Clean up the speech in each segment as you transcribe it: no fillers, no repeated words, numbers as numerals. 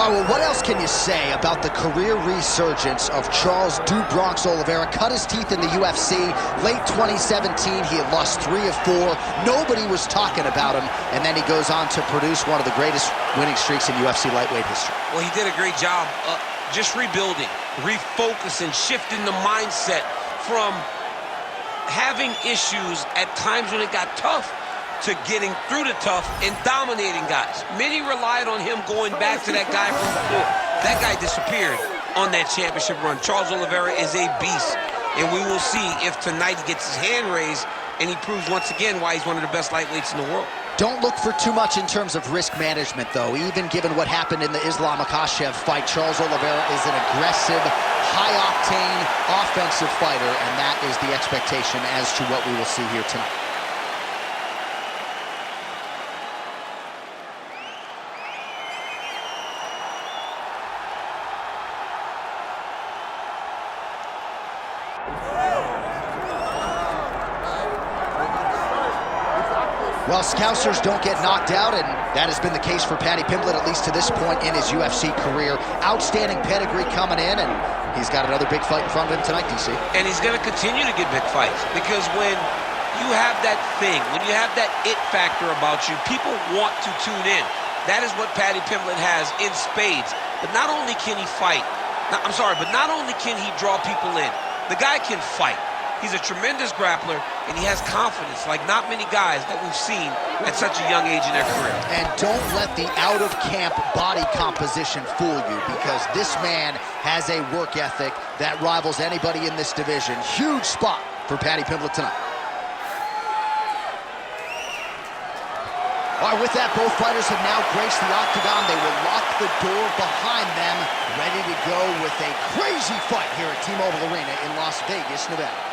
All right, well, what else can you say about the career resurgence of Charles "Do Bronx" Oliveira? Cut his teeth in the UFC. Late 2017, he had lost 3 of 4. Nobody was talking about him, and then he goes on to produce one of the greatest winning streaks in UFC lightweight history. Well, he did a great job just rebuilding, refocusing, shifting the mindset from having issues at times when it got tough to getting through the tough and dominating guys. Many relied on him going back to that guy from before. That guy disappeared on that championship run. Charles Oliveira is a beast, and we will see if tonight he gets his hand raised and he proves once again why he's one of the best lightweights in the world. Don't look for too much in terms of risk management, though. Even given what happened in the Islam Makhachev fight, Charles Oliveira is an aggressive, high-octane, offensive fighter, and that is the expectation as to what we will see here tonight. Well, Scousers don't get knocked out, and that has been the case for Paddy Pimblett, at least to this point in his UFC career. Outstanding pedigree coming in, and he's got another big fight in front of him tonight, DC. And he's going to continue to get big fights, because when you have that thing, when you have that it factor about you, people want to tune in. That is what Paddy Pimblett has in spades. But not only can he fight, but not only can he draw people in, the guy can fight. He's a tremendous grappler, and he has confidence like not many guys that we've seen at such a young age in their career. And don't let the out-of-camp body composition fool you, because this man has a work ethic that rivals anybody in this division. Huge spot for Paddy Pimblett tonight. All right, with that, both fighters have now graced the octagon. They will lock the door behind them, ready to go with a crazy fight here at T-Mobile Arena in Las Vegas, Nevada.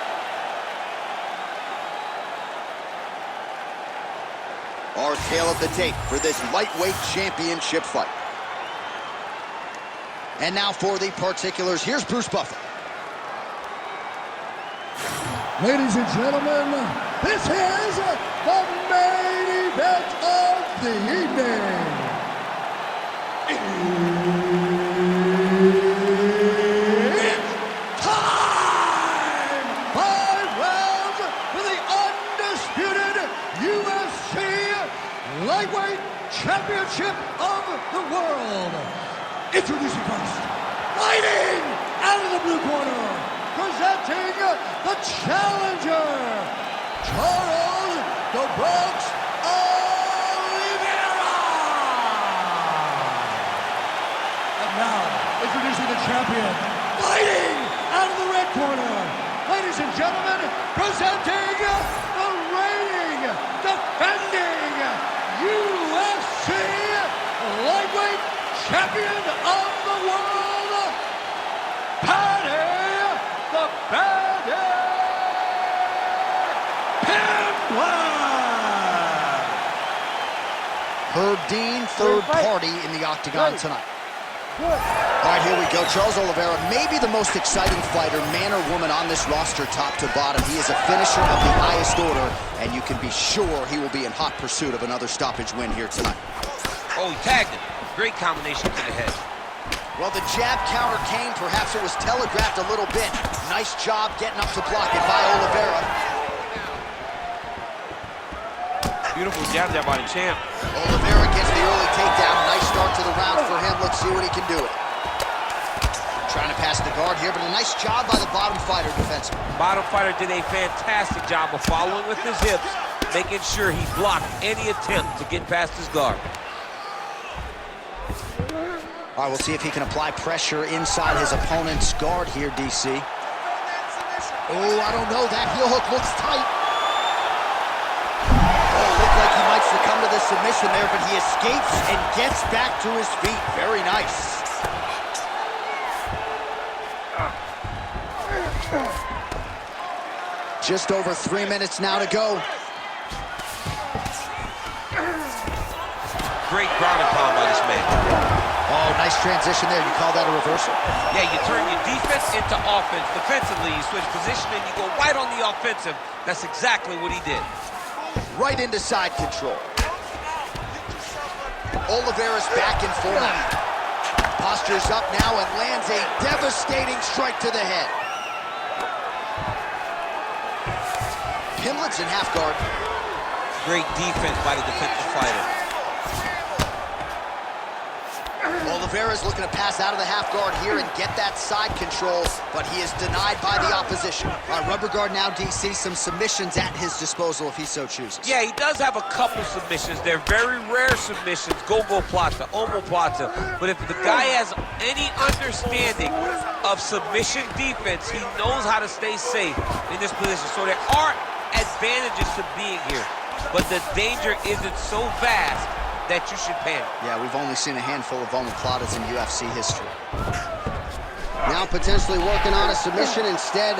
Our tale of the tape for this lightweight championship fight. And now for the particulars, here's Bruce Buffer. Ladies and gentlemen, this is the main event of the evening. It's time! 5 rounds for the undisputed UFC Lightweight Championship of the World. Introducing first, fighting out of the blue corner, presenting the challenger, Charles "Do Bronx" Oliveira. And now, introducing the champion, fighting out of the red corner, ladies and gentlemen, presenting the reigning, defending UFC Lightweight Champion of the World, Paddy the Paddy Pimblett. Herb Dean, third party in the octagon tonight. All right, here we go. Charles Oliveira, maybe the most exciting fighter, man or woman, on this roster, top to bottom. He is a finisher of the highest order, and you can be sure he will be in hot pursuit of another stoppage win here tonight. Oh, he tagged him. Great combination to the head. Well, the jab counter came. Perhaps it was telegraphed a little bit. Nice job getting up to block it by Oliveira. Beautiful jab there by the champ. Oliveira gets the early takedown. Nice start to the round for him. Let's see what he can do. Trying to pass the guard here, but a nice job by the bottom fighter defensively. Bottom fighter did a fantastic job of following with his hips, making sure he blocked any attempt to get past his guard. All right, we'll see if he can apply pressure inside his opponent's guard here, DC. Oh, I don't know. That heel hook looks tight. Like he might succumb to the submission there, but he escapes and gets back to his feet. Very nice. Just over 3 minutes now to go. Great ground and pound by this man. Oh, nice transition there. You call that a reversal? Yeah, you turn your defense into offense. Defensively, you switch position and you go right on the offensive. That's exactly what he did. Right into side control. Oliveira's back in full now. Postures up now and lands a devastating strike to the head. Pimblett's in half guard. Great defense by the defensive fighter. Oliveira's looking to pass out of the half guard here and get that side control, but he is denied by the opposition. Rubber guard now, DC, some submissions at his disposal if he so chooses. Yeah, he does have a couple submissions. They're very rare submissions, go-go plata, omoplata. But if the guy has any understanding of submission defense, he knows how to stay safe in this position. So there are advantages to being here, but the danger isn't so vast that you should panic. Yeah, we've only seen a handful of omoplatas in UFC history. Now potentially working on a submission instead.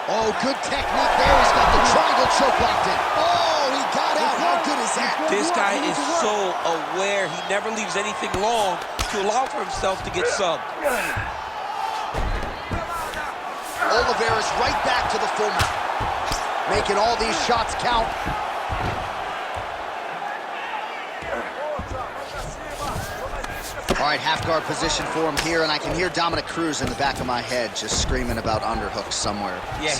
Oh, good technique there. He's got the triangle choke locked in. Oh, he got out. How good is that? This guy is so aware. He never leaves anything long to allow for himself to get subbed. Oliveira's right back to the full mount, making all these shots count. All right, half guard position for him here, and I can hear Dominic Cruz in the back of my head just screaming about underhooks somewhere. Yeah,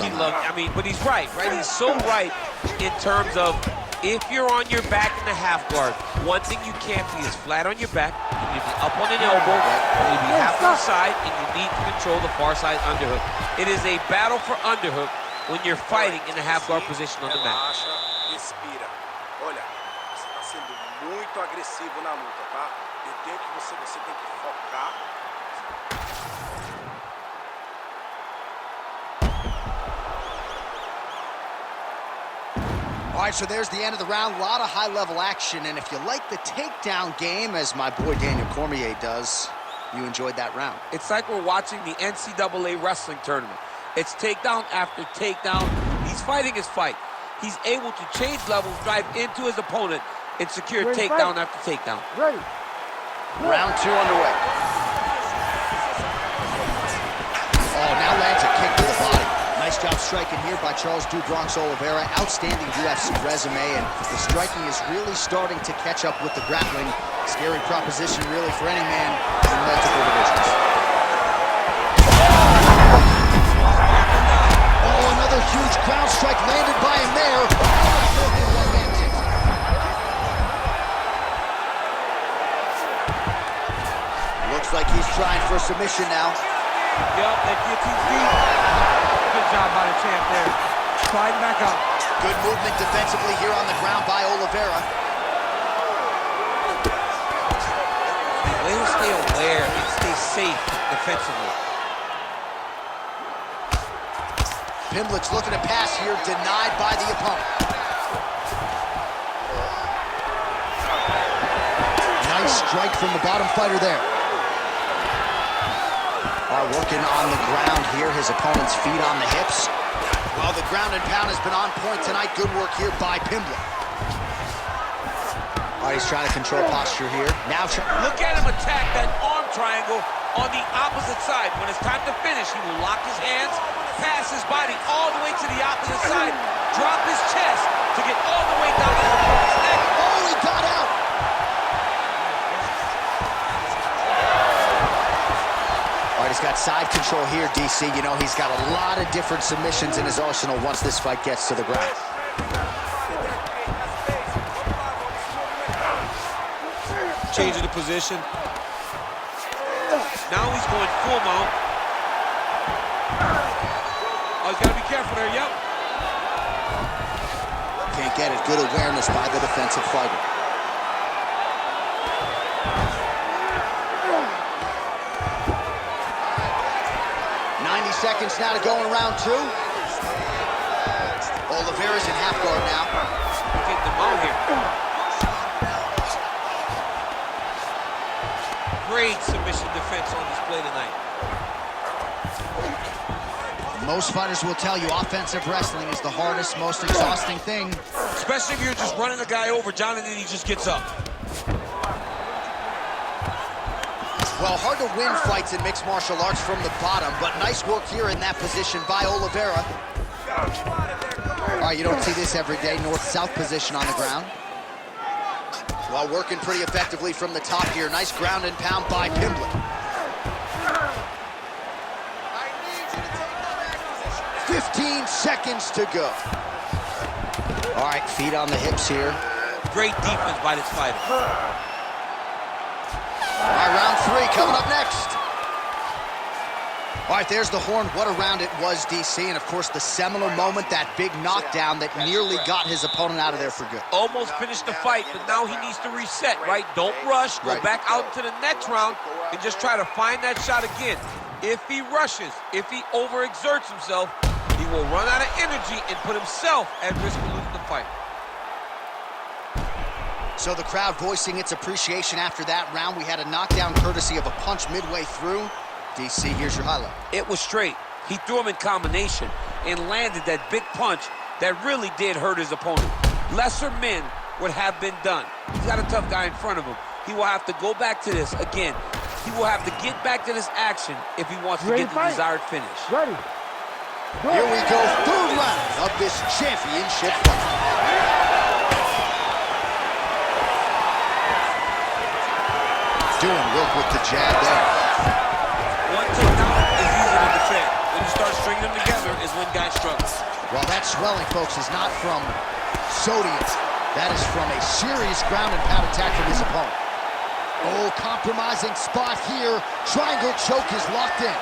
but he's right? He's so right in terms of if you're on your back in the half guard, one thing you can't be is flat on your back. You need to be up on an elbow, you need to be half on the side, and you need to control the far side underhook. It is a battle for underhook when you're fighting in the half guard position on the mat. Respira. Olha, você está sendo muito agressivo na luta, tá? Entende que você tem que focar. All right, so there's the end of the round. A lot of high-level action, and if you like the takedown game, as my boy Daniel Cormier does, you enjoyed that round. It's like we're watching the NCAA wrestling tournament. It's takedown after takedown. He's fighting his fight. He's able to change levels, drive into his opponent, and secure takedown after takedown. Ready. Round two underway. Oh, now lands a kick to the body. Nice job striking here by Charles Du Bronx Oliveira. Outstanding UFC resume, and the striking is really starting to catch up with the grappling. Scary proposition really for any man in multiple divisions. Oh, another huge ground strike landed by him there. Looks like he's trying for a submission now. Yup, that guillotine's deep. Good job by the champ there. Sliding back up. Good movement defensively here on the ground by Oliveira. Way to stay aware and stay safe defensively. Pimblett's looking to pass here, denied by the opponent. Nice strike from the bottom fighter there. Working on the ground here, his opponent's feet on the hips. Well, the ground and pound has been on point tonight. Good work here by Pimblett. All right, he's trying to control posture here. Now, look at him attack that arm triangle on the opposite side. When it's time to finish, he will lock his hands, pass his body all the way to the opposite side, drop his chest to get all the way down to his opponent's neck. Oh, he got out! All right, he's got side control here, DC. You know, he's got a lot of different submissions in his arsenal once this fight gets to the ground. Changing the position. Now he's going full mount. Oh, he's got to be careful there, yep. Can't get it. Good awareness by the defensive fighter. Seconds now to go in round two. Oliveira's in half guard now. Get the mount here. Great submission defense on display tonight. Most fighters will tell you offensive wrestling is the hardest, most exhausting thing. Especially if you're just running the guy over, John, and then he just gets up. Well, hard to win fights in mixed martial arts from the bottom, but nice work here in that position by Oliveira. All right, you don't see this every day. North-south position on the ground. Well, working pretty effectively from the top here. Nice ground and pound by Pimblett. 15 seconds to go. All right, feet on the hips here. Great defense by this fighter. All right, round 3 coming up next. All right, there's the horn. What a round it was, DC. And, of course, the seminal moment, that big knockdown that nearly got his opponent out of there for good. Almost finished the fight, but now he needs to reset, right? Don't rush. Go back out into the next round and just try to find that shot again. If he rushes, if he overexerts himself, he will run out of energy and put himself at risk of losing the fight. So the crowd voicing its appreciation after that round. We had a knockdown courtesy of a punch midway through. DC, here's your highlight. It was straight. He threw him in combination and landed that big punch that really did hurt his opponent. Lesser men would have been done. He's got a tough guy in front of him. He will have to go back to this again. He will have to get back to this action if he wants to get the desired finish. Ready. Here we go, 3rd round of this championship fight. Doing work with the jab there. One takedown is easy to defend. When you start stringing them together is when guys struggle. Well, that swelling, folks, is not from sodium. That is from a serious ground and pound attack from his opponent. Oh, compromising spot here. Triangle choke is locked in.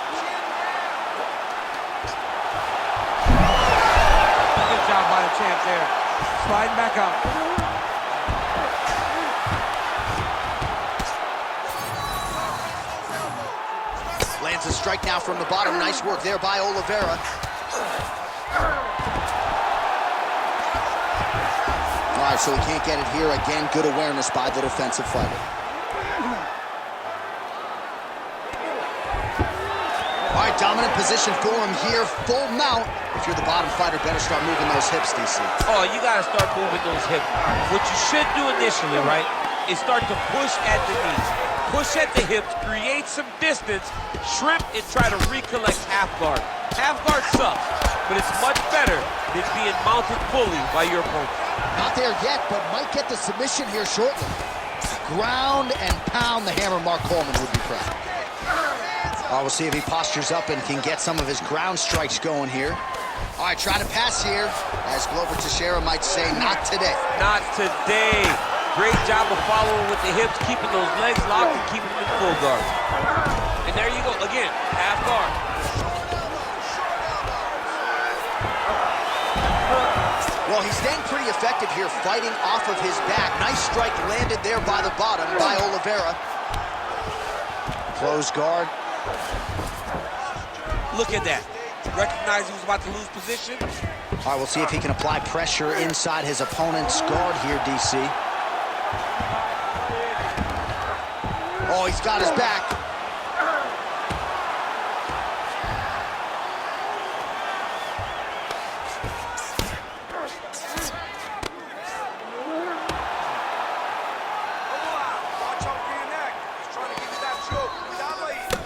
Good job by the champ there. Sliding back out. Lands a strike now from the bottom. Nice work there by Oliveira. All right, so he can't get it here. Again, good awareness by the defensive fighter. All right, dominant position for him here. Full mount. If you're the bottom fighter, better start moving those hips, DC. Oh, you got to start moving those hips. What you should do initially, right, is start to push at the knees. Push at the hips, create some distance, shrimp, and try to recollect half guard. Half guard sucks, but it's much better than being mounted fully by your opponent. Not there yet, but might get the submission here shortly. Ground and pound the hammer. Mark Coleman would be proud. We'll see if he postures up and can get some of his ground strikes going here. All right, trying to pass here. As Glover Teixeira might say, not today. Not today. Great job of following with the hips, keeping those legs locked and keeping them in full guard. And there you go, again, half guard. Well, he's staying pretty effective here, fighting off of his back. Nice strike landed there by the bottom by Oliveira. Close guard. Look at that. Recognized he was about to lose position. All right, we'll see if he can apply pressure inside his opponent's guard here, DC. Oh, he's got his back.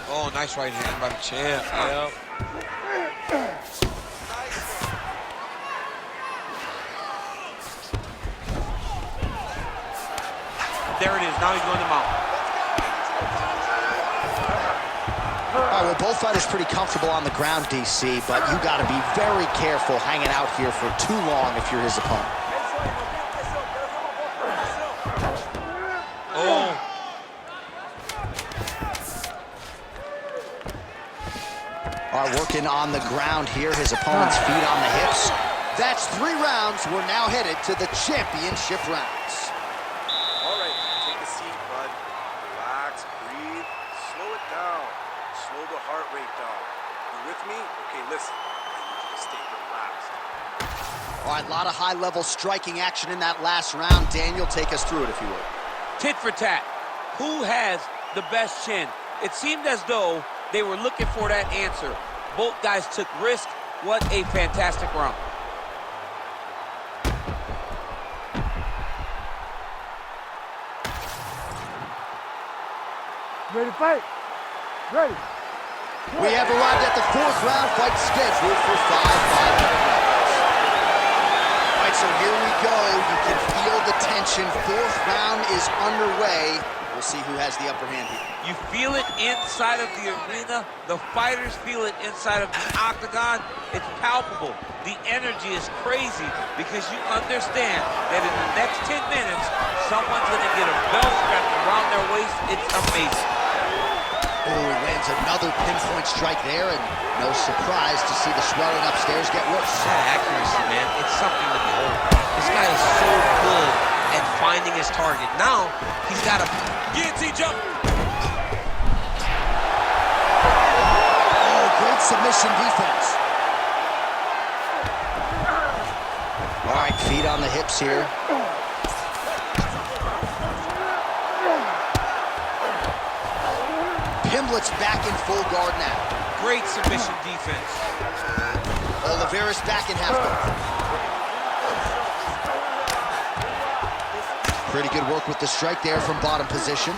Oh, nice right hand by the champ. Yep. There it is. Now he's going to mount. All right, well, both fighters pretty comfortable on the ground, DC, but you got to be very careful hanging out here for too long if you're his opponent. Oh. All right, working on the ground here, his opponent's feet on the hips. That's 3 rounds. We're now headed to the championship rounds. All right, take a seat, bud. Relax, breathe, slow it down. Slow the heart rate down. You with me? Okay, listen. I need you to stay relaxed. All right, a lot of high-level striking action in that last round. Daniel, take us through it, if you would. Tit for tat. Who has the best chin? It seemed as though they were looking for that answer. Both guys took risk. What a fantastic round. Ready to fight? Ready. We have arrived at the 4th round, fight scheduled for 5 rounds. All right, so here we go. You can feel the tension. Fourth round is underway. We'll see who has the upper hand here. You feel it inside of the arena. The fighters feel it inside of the octagon. It's palpable. The energy is crazy because you understand that in the next 10 minutes, someone's going to get a belt strap around their waist. It's amazing. Oh, he lands another pinpoint strike there, and no surprise to see the swelling upstairs get worse. That accuracy, man, it's something to behold. This guy is so good at finding his target. Now, he's got a guillotine jump. Oh, great submission defense. All right, feet on the hips here. Pimblett's back in full guard now. Great submission defense. Oliveira's back in half guard. Pretty good work with the strike there from bottom position.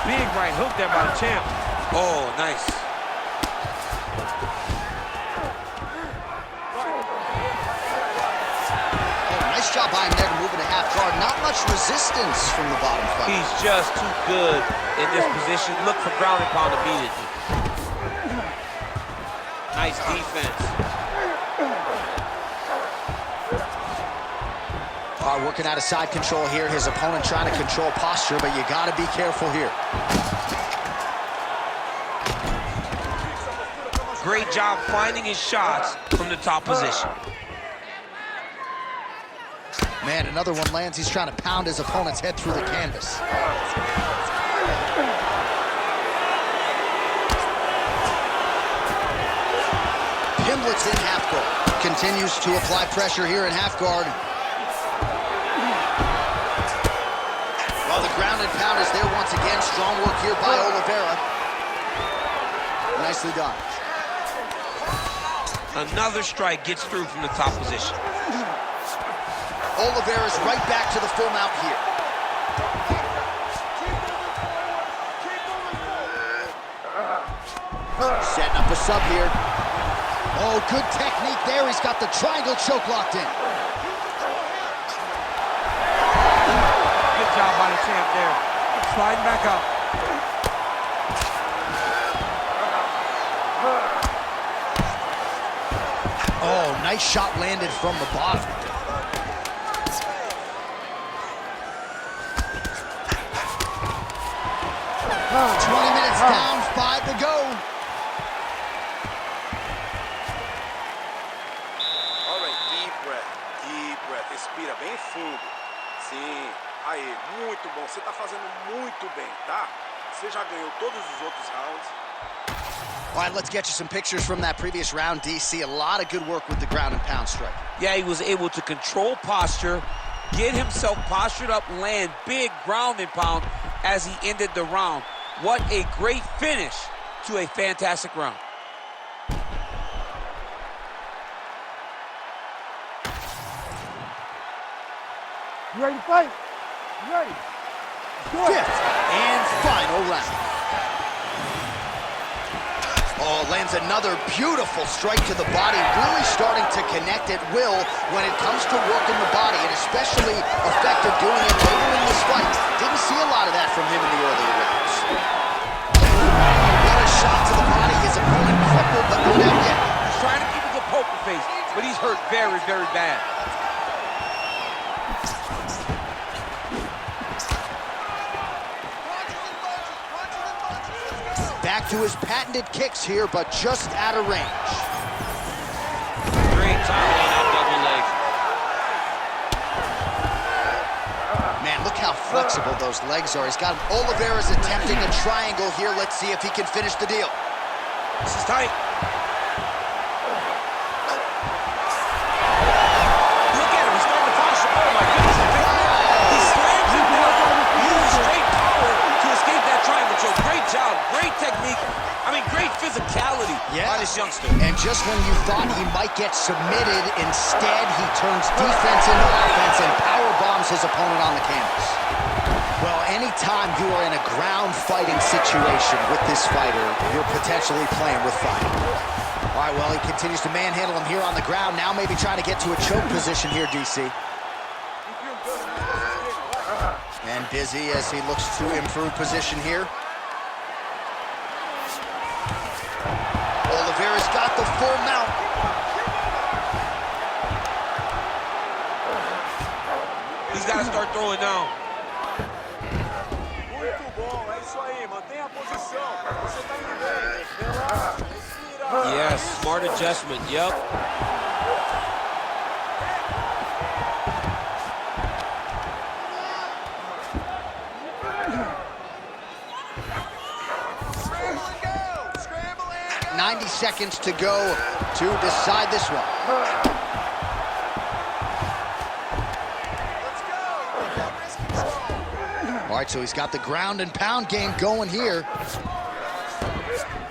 Big right hook there by the champ. Oh, nice. Nice job by him there to move into half guard. Not much resistance from the bottom fighter. He's just too good in this position. Look for ground and pound immediately. Nice defense. Working out of side control here. His opponent trying to control posture, but you got to be careful here. Great job finding his shots from the top position. Man, another one lands. He's trying to pound his opponent's head through the canvas. Pimblett's in half guard. Continues to apply pressure here in half guard. While the ground and pound is there once again. Strong work here by Oliveira. Nicely done. Another strike gets through from the top position. Oliveira's right back to the full mount here. Setting up a sub here. Oh, good technique there. He's got the triangle choke locked in. Good job by the champ there. Sliding back up. Oh, nice shot landed from the bottom. Oh, 20 minutes down, 5 to go. All right, deep breath, deep breath. Respira bem fundo. Sim, aí, muito bom. Você tá fazendo muito bem, tá? Você já ganhou todos os outros rounds. All right, let's get you some pictures from that previous round, DC. A lot of good work with the ground and pound strike. Yeah, he was able to control posture, get himself postured up, land big ground and pound as he ended the round. What a great finish to a fantastic round. You ready to fight? You ready? Fifth and final round. Oh, lands another beautiful strike to the body, really starting to connect at will when it comes to working the body, and especially effective doing it later in this fight. Didn't see a lot of that from him in the earlier rounds. What a shot to the body. His opponent crippled, but no doubt yet. He's trying to keep a good poker face, but he's hurt very, very bad. Back to his patented kicks here, but just out of range. Great timing on that double leg. Man, look how flexible those legs are. He's got Oliveira's attempting a triangle here. Let's see if he can finish the deal. This is tight. Look at him, he's starting to posture. Oh my goodness. He slams him down. He uses straight power to escape that triangle choke. Great job, great technique. I mean, great physicality by this youngster. And just when you thought he might get submitted, instead he turns defense into offense and power bombs his opponent on the canvas. Well, anytime you are in a ground fighting situation with this fighter, you're potentially playing with fire. All right, well, he continues to manhandle him here on the ground. Now maybe trying to get to a choke position here, DC. And busy as he looks to improve position here. Oliveira's got the full mount. He's got to start throwing down. Muito bom, é isso aí, mantenha a posição. Você tá indo bem. Relaxa, respira. Yes, smart adjustment, yep. Scramble and go! Scramble and go! 90 seconds to go to decide this one. Let's go! Wrist control. All right, so he's got the ground and pound game going here.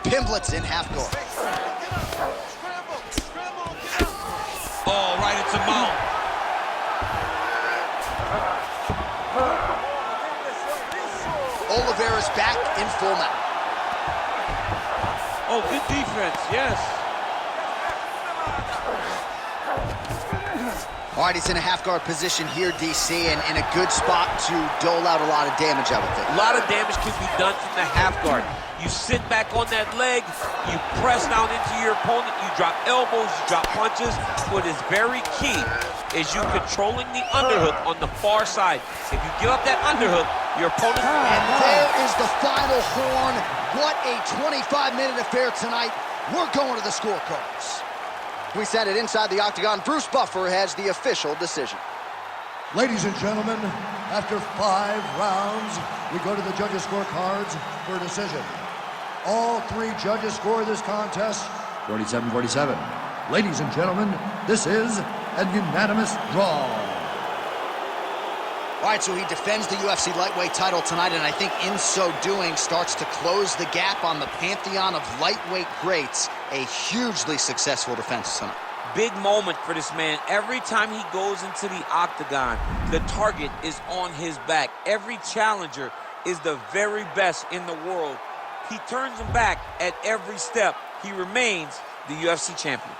Pimblett's in half guard. Scramble, scramble, get up. Oh, right into mount. Oliveira's back in full mount. Oh, good defense, yes. All right, he's in a half guard position here, DC, and in a good spot to dole out a lot of damage, I would think. A lot of damage can be done from the half guard. You sit back on that leg, you press down into your opponent, you drop elbows, you drop punches. What is very key is you controlling the underhook on the far side. If you give up that underhook, your opponent... And there is the final horn. What a 25-minute affair tonight. We're going to the scorecards. We send it inside the octagon. Bruce Buffer has the official decision. Ladies and gentlemen, after 5 rounds, we go to the judges' scorecards for a decision. All 3 judges score this contest 47-47. Ladies and gentlemen, this is a unanimous draw. All right, so he defends the UFC lightweight title tonight, and I think in so doing starts to close the gap on the pantheon of lightweight greats. A hugely successful defense tonight. Big moment for this man. Every time he goes into the octagon, the target is on his back. Every challenger is the very best in the world. He turns him back at every step. He remains the UFC champion.